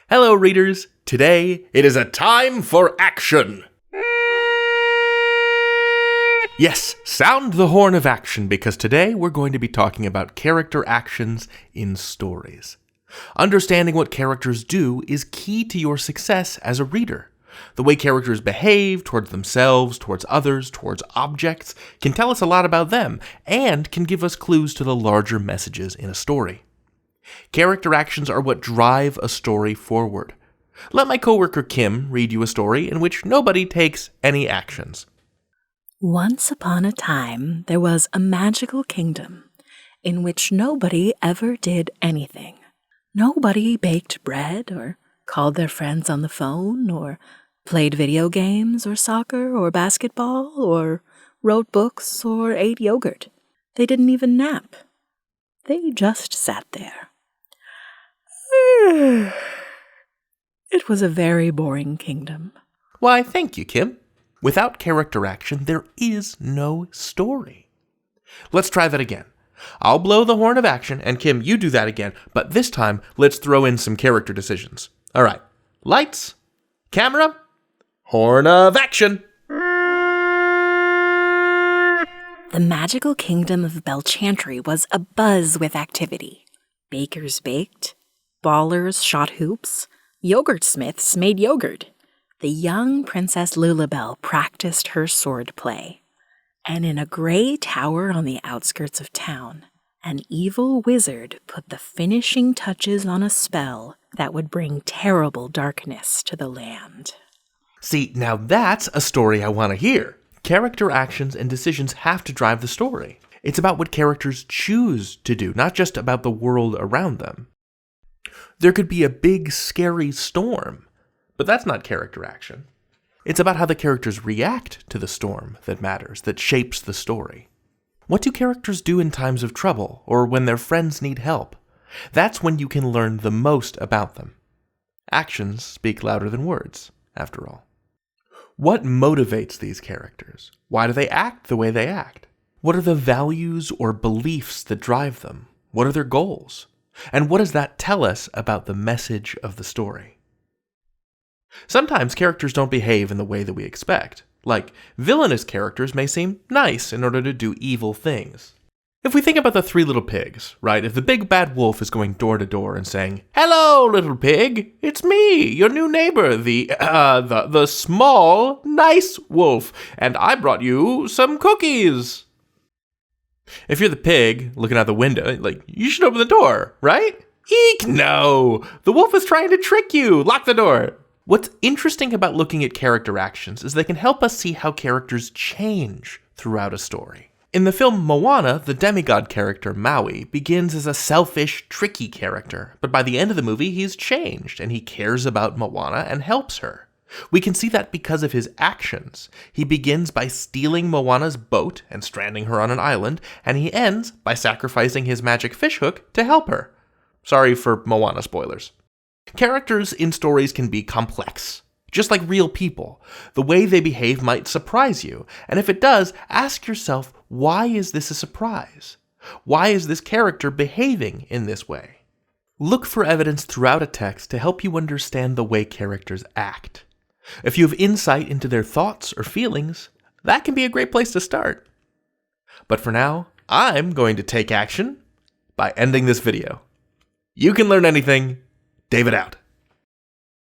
Hello, readers. Today, it is a time for action. Yes, sound the horn of action, because today we're going to be talking about character actions in stories. Understanding what characters do is key to your success as a reader. The way characters behave towards themselves, towards others, towards objects can tell us a lot about them and can give us clues to the larger messages in a story. Character actions are what drive a story forward. Let my coworker Kim read you a story in which nobody takes any actions. Once upon a time, there was a magical kingdom in which nobody ever did anything. Nobody baked bread or called their friends on the phone or played video games or soccer or basketball or wrote books or ate yogurt. They didn't even nap. They just sat there. It was a very boring kingdom. Why, thank you, Kim. Without character action, there is no story. Let's try that again. I'll blow the horn of action, and Kim, you do that again, but this time, let's throw in some character decisions. All right. Lights, camera, horn of action. The magical kingdom of Belchantry was abuzz with activity. Bakers baked, ballers shot hoops, yogurt smiths made yogurt. The young Princess Lulabelle practiced her sword play. And in a gray tower on the outskirts of town, an evil wizard put the finishing touches on a spell that would bring terrible darkness to the land. See, now that's a story I want to hear. Character actions and decisions have to drive the story. It's about what characters choose to do, not just about the world around them. There could be a big, scary storm, but that's not character action. It's about how the characters react to the storm that matters, that shapes the story. What do characters do in times of trouble, or when their friends need help? That's when you can learn the most about them. Actions speak louder than words, after all. What motivates these characters? Why do they act the way they act? What are the values or beliefs that drive them? What are their goals? And what does that tell us about the message of the story? Sometimes characters don't behave in the way that we expect. Like, villainous characters may seem nice in order to do evil things. If we think about the Three Little Pigs, right? If the big bad wolf is going door to door and saying, "Hello, little pig, it's me, your new neighbor, the small, nice wolf, and I brought you some cookies." If you're the pig looking out the window, you should open the door, right? Eek, no! The wolf is trying to trick you! Lock the door! What's interesting about looking at character actions is they can help us see how characters change throughout a story. In the film Moana, the demigod character Maui begins as a selfish, tricky character, but by the end of the movie he's changed and he cares about Moana and helps her. We can see that because of his actions. He begins by stealing Moana's boat and stranding her on an island, and he ends by sacrificing his magic fishhook to help her. Sorry for Moana spoilers. Characters in stories can be complex. Just like real people, the way they behave might surprise you, and if it does, ask yourself, why is this a surprise? Why is this character behaving in this way? Look for evidence throughout a text to help you understand the way characters act. If you have insight into their thoughts or feelings, that can be a great place to start. But for now, I'm going to take action by ending this video. You can learn anything. David out.